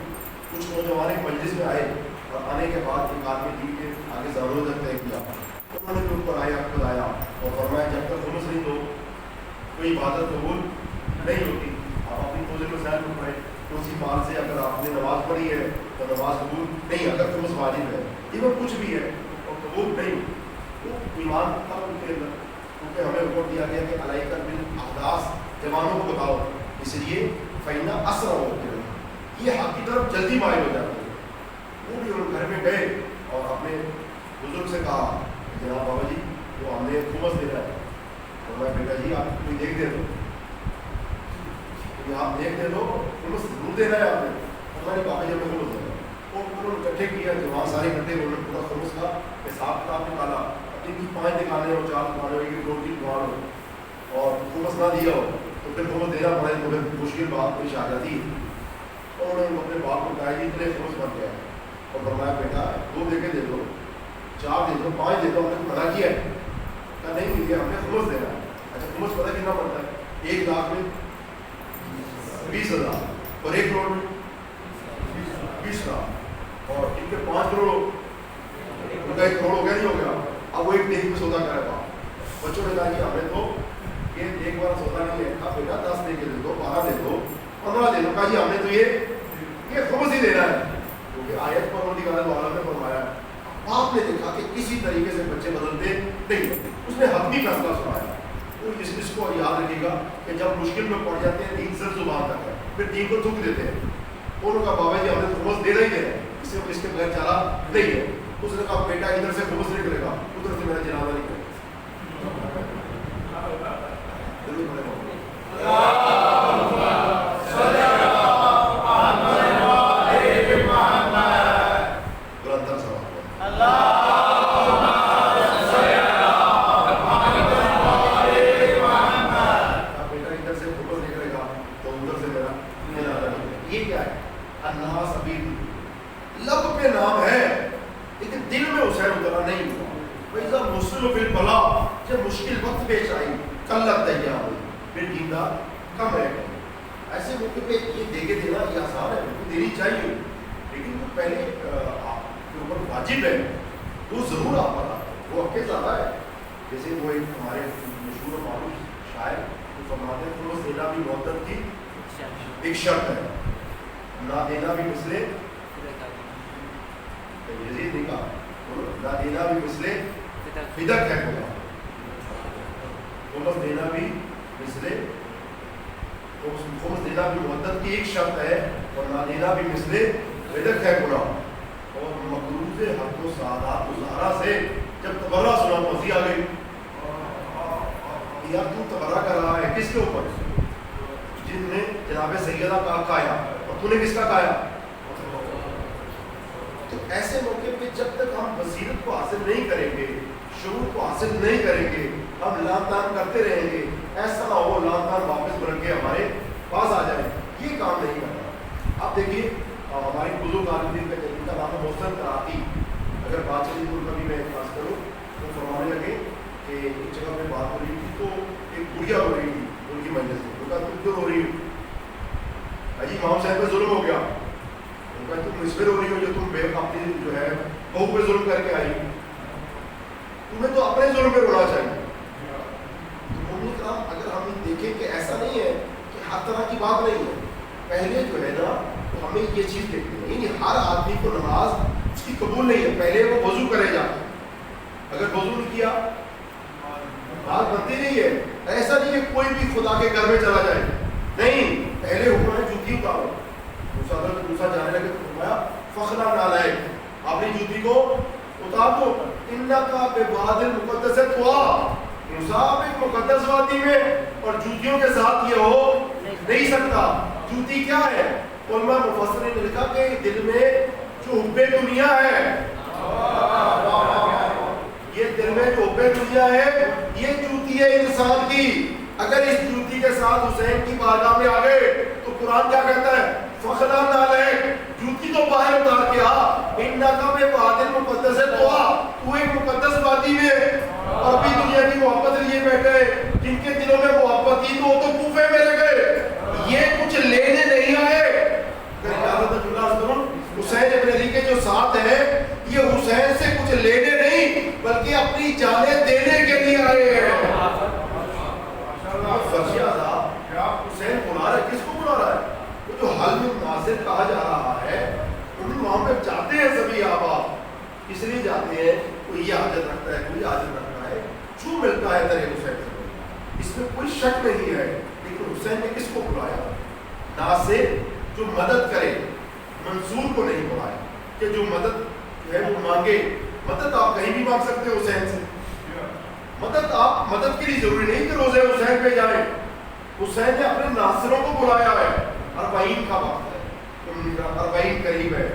کچھ نوجوان ایک مجلس میں آئے اور آنے کے بعد ایک آدمی دین کے آگے ضرورت تک طے کیا. انہوں نے ان پر آیا بتایا اور فرمایا جب تک خمس نہیں دو کوئی عبادت قبول نہیں ہوتی. آپ اپنی توجہ میں ذہن میں پڑھیں تو اسی بات سے اگر آپ نے نماز پڑھی ہے تو نماز قبول نہیں، اگر خمس واجب ہے ایون کچھ بھی ہے اور قبول نہیں، تو ایمان تھا ان کے اندر. کیونکہ ہمیں حکم دیا گیا کہ علیہ بالاحداث، جوانوں کو بتاؤ، اس لیے فینا اسرع ہوتے ہیں، یہ حق کی طرف جلدی مائل ہو جاتے ہیں. وہ بھی ان گھر میں گئے اور اپنے بزرگ سے کہا جناب بابا جی وہ ہم نے خمس دینا ہے. اور میں بیٹا جی آپ کوئی دیکھ دے دو، آپ دیکھ دے دو خمس ضرور دینا ہے آپ نے. ہمارے بابا جی میں خمس دینا. اور انہوں نے اکٹھے کیا، جوان سارے اکٹھے، انہوں نے پورا خمس کا حساب کتاب نکالا. جن کی 5 دکھانے ہو، 4 دکھانے ہو، ایک 2 3 دکان ہو اور خمس نہ دیا ہو تو پھر خمس دینا پڑے تو پھر مشکل بات پیش آ جاتی ہے. انہوں نے اپنے باپ کو کہا جی اتنے خمس بن گیا اور فرمایا بیٹا 2 دے کے دے دو، 4 دے دو، 5 دے دو. ہم نے منع کیا ہے کہ نہیں یہ ہم نے خمس دینا ہے. اچھا خمس پتہ کتنا پڑتا ہے؟ 1 لاکھ میں 20,000 اور 1 کروڑ میں نہیں کوئی سودا کرے گا. بچوں نے کہا کہ ہمیں تو یہ ایک بار سودا نہیں ہے. کہا بیٹا 10 دے کے دے دو, 12 دے دو, 15 دے دو. کہا جی ہم نے تو یہ خبر ہی دینا ہے, کیونکہ آیت پروردگار عالم نے فرمایا. آپ نے دیکھا کہ کسی طریقے سے بچے بدلتے نہیں, اس نے حتمی فیصلہ سنایا. تو اس کو یاد رکھے گا کہ جب مشکل میں پڑ جاتے ہیں دین صرف زبان تک ہے, پھر دین کو تھوک دیتے ہیں. انہوں کا بابا جی ہم نے تو خبر دینا ہی ہے, اس کے بغیر چارہ نہیں ہے. اس نے کہا بیٹا ادھر سے خبر نہیں کرے گا, ادھر سے میرا جنازہ نہیں کرے ایک شرط ہے. نہ دینا بھی مثلے یزید نے کہا نہ دینا بھی مثلے بدعت ہے خدا. خمس دینا بھی مثلے خمس دینا بھی مدت کی ایک شرط ہے, اور نہ دینا بھی مثلے بدعت ہے خدا. اور مقروض حق و سعادات و زہرا سے جب تبرہ سنا موزی آ گئی, یار تو تبرہ کر رہا ہے کس کے اوپر؟ جن نے جناب سیدہ کا کھایا, اور تو نے کس کا کھایا؟ تو ایسے موقع پہ جب تک ہم بصیرت کو حاصل نہیں کریں گے, شعور کو حاصل نہیں کریں گے, ہم لان تان کرتے رہیں گے. ایسا نہ ہو لان تان واپس بن کے ہمارے پاس آ جائے, یہ کام نہیں کرنا. آپ دیکھیے ہماری بزرگ عالم کا جن کا نام محسن کراتی, اگر بات چلی تو کبھی میں خاص کروں تو فرمانے لگے کہ ایک جگہ پہ بات ہو رہی تھی, تو ایک بڑھیا ہو رہی تھی ان کی مجلس میں. تم کیوں رو رہی ہو؟ اجی امام صاحب پہ ظلم ہو گیا. تم اس پہ رو رہی ہو جو تم اپنی جو ہے بہو پہ ظلم کر کے آئی, تمہیں تو اپنے ظلم پہ رونا چاہیے. تو اگر ہم دیکھیں کہ ایسا نہیں ہے کہ ہر طرح کی بات نہیں ہے, پہلے جو ہے نا تو ہمیں یہ چیز دیکھنی ہے, یعنی ہر آدمی کو نماز اس کی قبول نہیں ہے. پہلے وہ وضو کرے جا, اگر وضو نہیں کیا بات بنتی نہیں ہے. ایسا نہیں ہے کوئی بھی خدا کے گھر میں چلا جائے, نہیں, پہلے حکم ہے جوتی اتارو. دوسرا جانے لگے تو فرمایا فخرا نالائے, اپنی جوتی کو اتار دو. انکا بواد المقدس طوا, مصعب ایک مقدس وادی میں, اور جوتیوں کے ساتھ یہ ہو نہیں سکتا. جوتی کیا ہے؟ علماء مفسرین نے لکھا کہ دل میں جو حب دنیا ہے, یہ دل میں جو حب دنیا ہے یہ جوتی ہے انسان کی. اگر اس جوتی کے ساتھ حسین کی بارگاہ میں آ گئے تو قرآن کیا کہتا ہے؟ فخلا نالے, جوتی تو باہر اتار کے آ. انکا بواد المقدس طوا, تو ایک مقدس وادی میں, اور بھی دنیا کی محبت لیے بیٹھے. جن کے دلوں میں محبت تھی تو وہ تو کوفے میں رہ گئے, یہ کچھ لینے نہیں آئے. اگر اجازت ہے جملہ عرض کروں, حسین ابن علی کے جو ساتھ ہیں یہ حسین سے کچھ لینے نہیں بلکہ اپنی جانیں دینے کے لیے آئے ہیں. حسین بلا رہا ہے, کس کو بلا رہا ہے؟ وہ جو حل میں ناصر کہا جا رہا ہے, انہوں وہاں پہ جاتے ہیں سبھی آباد, اس لیے جاتے ہیں کوئی یہ حاجت رکھتا ہے, کوئی حاجت رکھتا ہے, جو ملتا ہے تیرے حسین سے, اس میں کوئی شک نہیں ہے. لیکن حسین نے کس کو بلایا؟ ناصر جو مدد کرے, منصور کو نہیں بلایا کہ جو مدد ہے وہ مانگے. مدد آپ کہیں بھی مانگ سکتے ہو حسین سے, مدد آپ مدد کے لیے ضروری نہیں کہ روزے حسین پہ جائیں. حسین نے اپنے ناصروں کو بلایا ہے. 40 کا وقت ہے, 40 قریب ہے,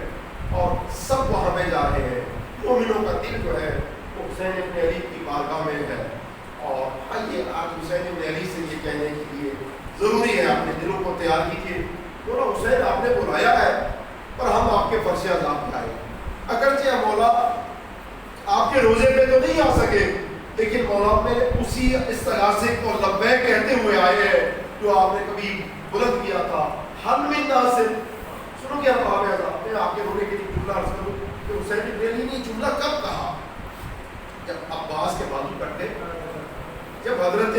اور سب وہاں پہ جا رہے ہیں. مومنوں کا دل جو ہے وہ حسین ابن علی کی بارگاہ میں ہے. اور آئیے آج حسین ابن علی سے یہ کہنے کے لیے ضروری ہے اپنے دلوں کو تیار کیجیے. بولا حسین آپ نے بلایا ہے پر ہم آپ کے فرش عذاب پہ آئے. اگرچہ مولا آپ کے روزے پہ تو نہیں آ سکے, لیکن مولا میں اسی استغاثے کو لبیک کہتے ہوئے آئے ہیں جو آپ نے کبھی بلند کیا تھا. حل من ناصر, سنو کیا کہا ہے. آپ نے آپ کے رونے کے لیے جملہ عرض کروں کہ حسین ابن علی نے جملہ کب کہا؟ جب عباس کے بازو کٹے، جب حضرت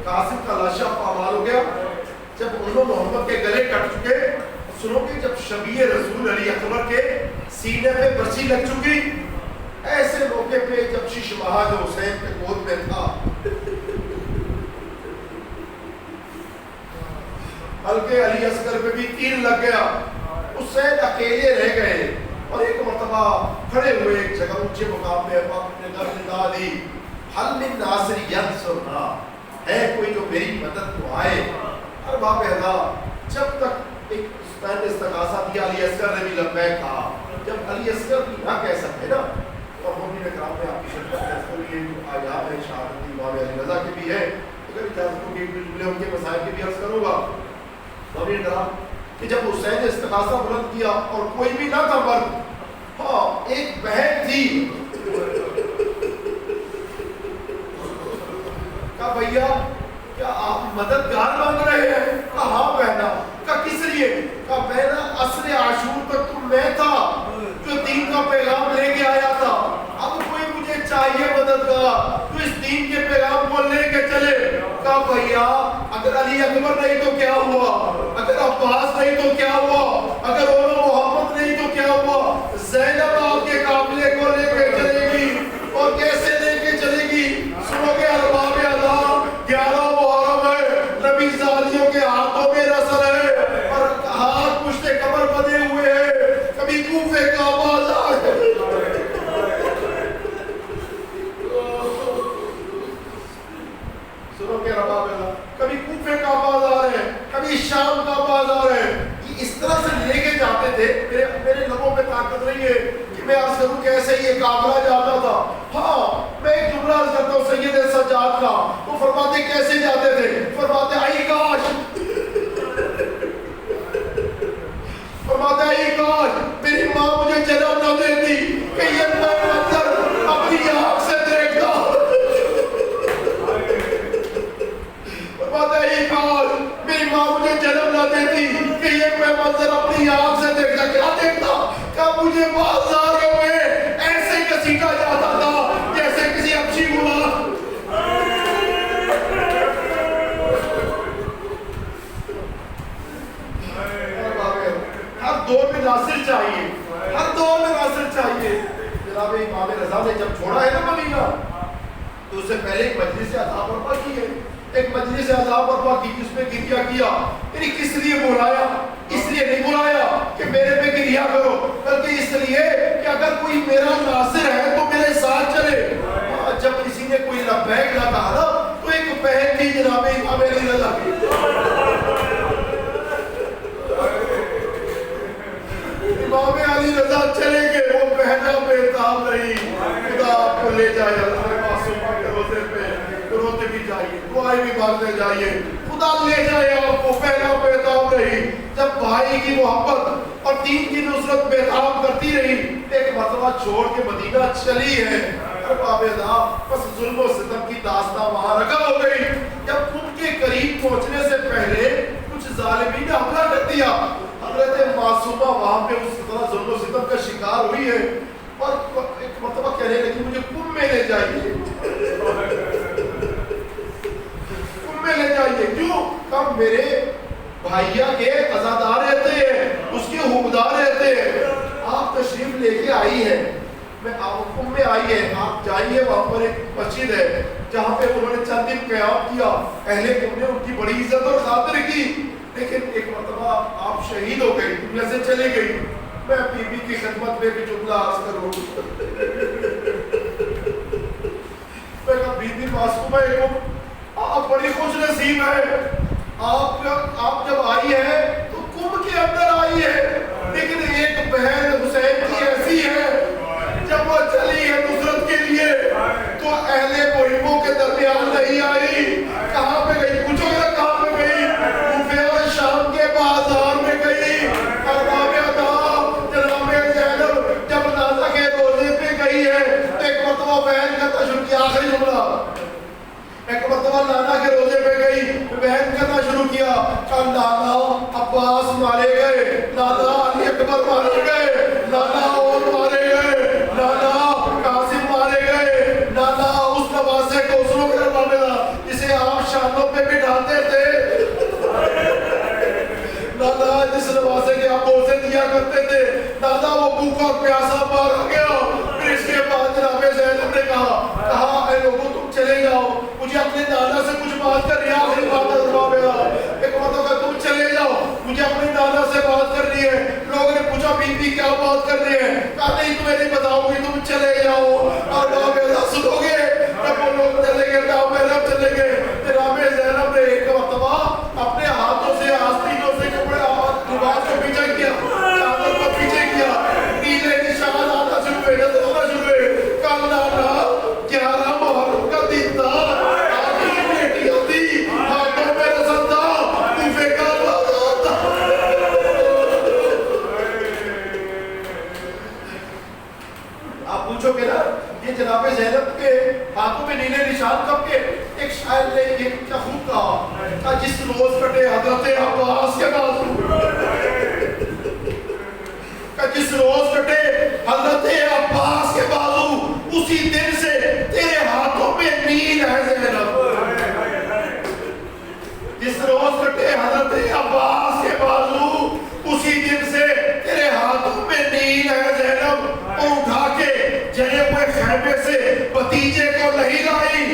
قاسم کا لاشا پامال ہو گیا، جب انہوں محمد کے گلے کٹ چکے، سنو کہ جب شبیہ رسول علی اکبر کے سینے پہ برسی لگ چکی، ایسے موقع پہ جب شیش بہاد حسین کے گود میں تھا، بلکہ علی اصغر پہ بھی تیر لگ گیا، حسین اکیلے رہ گئے، اور ایک مرتبہ کھڑے ہوئے ایک جگہ اونچے مقام پہ اپنے گھر ندا دی، حل من ناصر ینصرنا، ہے کوئی جو میری مدد کو آئے۔ اور باب ادا جب تک ایک استغاثہ دیا، علی اصغر نے بھی لبیک کہا، جب علی اصغر بھی نہ کہہ سکتے نا، اور مومنین کرام میں آپ کی شرکت ہے، یہ جو آیات ہے شہادت امام علی رضا کی بھی ہے، اگر اجازت ہو کہ جملے ان کے مسائل کے بھی عرض کروں گا۔ مومنین کرام کہ جب حسین نے استغاثہ بلند کیا اور کوئی بھی نہ تھا مرد، ہاں ایک بہن تھی، کہا بھیا کیا آپ مددگار مانگ رہے ہیں؟ کہا ہاں بہنا۔ کہا کس لیے؟ کہا بہنا عصر عاشور تک تو میں تھا جو دین کا پیغام لے کے آیا تھا، اب کوئی مجھے چاہیے مددگار تو اس دین کے پیغام کو لے کے چلے۔ کہا بھیا اگر علی اکبر نہیں تو کیا ہوا، اگر عباس نہیں تو کیا ہوا، اگر محمد نہیں تو کیا ہوا، زینب آپ کے قافلے کو لے کے چلے گی، اور کیسے لے کے چلے گی؟ سنو کہ ارباب ادا 11 محرم ہے، نبی زادیوں کے ہاتھوں میں رسل ہے، اور ہاتھ پشت کمر بندھے ہوئے ہیں، کبھی کوفے کا بازار ہے، سنو کہ ارباب ادا کبھی کوفے کا بازار ہے، کبھی شام کا بازار ہے، اس طرح سے لے کے جاتے تھے۔ میرے لبوں پہ طاقت نہیں ہے کہ میں عرض کروں کیسے یہ قافلہ جاتا تھا۔ ہاں میں ایک جملہ عرض کرتا ہوں سید سجاد کا، وہ فرماتے کیسے جاتے تھے؟ فرماتے آئی کاش، فرماتے آئی کاش میری ماں مجھے جنم نہ دیتی کہ یہ میں منظر اپنی آنکھ سے دیکھتا، فرماتے آئی کاش میری ماں مجھے جنم نہ دیتی کہ یہ میں منظر اپنی آنکھ سے دیکھتا۔ کیا دیکھتا؟ کہ مجھے بازاروں میں ایسے کسیٹا جاتا تھا جیسے کسی اچھی غلام۔ ہر دور میں ناصر چاہیے، ہر دور میں ناصر چاہیے۔ جناب امام رضا نے جب چھوڑا ہے نا مدینہ تو اس سے پہلے ایک مجلس عذاب برپا کی ہے، ایک مجلس عذاب برپا کی جس میں گریہ کیا۔ یعنی کس لیے بلایا؟ اس لیے نہیں بلایا کہ میرے پہ گریہ کرو، بلکہ اس لیے کہ اگر کوئی میرا ناصر ہے تو میرے ساتھ چلے۔ جب کسی نے کوئی لبیک نہ کہا نا تو ایک بہن تھی جناب امام علی رضا کی، امام علی رضا چلے گئے، وہ بہنا بے تاب رہی، خدا آپ کو لے جائے اللہ معصومہ کے روزے پہ، روتے بھی جائیے، دعائیں بھی مانگتے جائیے، خدا لے جائے آپ کو، بہنا بے تاب رہی۔ جب بھائی کی محبت اور دین کی نصرت بے تاب کرتی رہی، ایک مرتبہ چھوڑ کے مدینہ چلی ہے، بس ظلم و ستم کی داستان وہاں رکھا ہو گئی۔ جب ان کے قریب پہنچنے سے پہلے کچھ ظالمین نے حملہ کر دیا، حضرت معصومہ وہاں پہ اس طرح ظلم و ستم کا شکار ہوئی ہے، اور ایک مرتبہ کہنے لگی مجھے کم میں لے جائیے، کم میں لے جائیے۔ کیوں؟ کم میرے بھائیا کے عزادار رہتے ہیں، اس کے حقدار رہتے ہیں، آپ تشریف لے کے آئی ہیں، میں آپ میں آئی ہے، آپ جائیے، وہاں پر ایک مسجد ہے جہاں پہ انہوں نے چند دن قیام کیا، اہل قوم نے ان کی بڑی عزت اور خاطر کی، لیکن ایک مرتبہ آپ شہید ہو گئی، دنیا سے چلے گئی۔ میں بی بی کی خدمت میں ایک جملہ عرض کروں، میں کہا بی بی معصومہ آپ بڑی خوش نصیب ہے، آپ جب آئی ہے تو کم کے اندر آئی ہے، لیکن ایک بہن حسین کی ایسی ہے جب وہ چلی ہے نصرت کے لیے تو اہل محبوں کے درمیان نہیں آئی۔ کہاں پہ گئی؟ پوچھو گے کہاں پہ گئی؟ کوفے اور شام کے بازار میں گئی۔ ارباب ادا جناب زینب جب نازا کے روزے پہ گئی ہے تو ایک مرتبہ بہن کا شروع کیا، آخری جملہ، ایک مرتبہ نانا کے روزے پہ گئی، بہن کرنا شروع کیا، نانا عباس مارے گئے، نانا علی اکبر مارے گئے، نانا اور مارے گئے، نانا قاسم مارے گئے، نانا دیا کرتے تھے. دادا وہ بھوکا اور پیاسا مارا گیا. پھر اس کے بعد جناب زینب نے کہا اے لوگوں تم چلے جاؤ, مجھے اپنے دادا سے کچھ بات کرنی ہے. آخری بات ایک مرتبہ کہ تم چلے جاؤ, مجھے اپنے دادا سے بات کرنی ہے. لوگوں نے پوچھا بی بی کیا بات کرنی ہے؟ کہا نہیں تمہیں نہیں بتاؤں گی, تم چلے جاؤ. اور رابعہ سنو گے جب وہ لوگ چلے گئے رابعہ چلے گئے. رابعہ زینب نے ایک مرتبہ اپنے ہاتھوں سے آستینوں سے کپڑے لباس کو پیچھے کیا, چادر کو پیچھے کیا, نیلے نشان آنا شروع ہوئے, نظر آنا شروع ہوئے. کل نانا 11 محرم کا دن تھا, آدھی بیٹیاں تھی, ہاتھوں میں رسن تھا, کوفے کا بازار تھا. آپ پوچھو گے نا یہ جناب زینب کے ہاتھوں میں نیلے نشان کب کے؟ ایک شاعر نے یہ کیا خوب کہا, جس روز کٹے حضرت عباس کے بازو, جس روز کٹے حضرت عباس کے بازو, اسی دن سے تیرے ہاتھوں میں نیل ہے زینب. جس روز کٹے حضرت عباس کے بازو, اسی دن سے تیرے ہاتھوں میں نیل ہے زینب. اٹھا کے جنے ہوئے خیمے سے بتیجے کو نہیں لائی,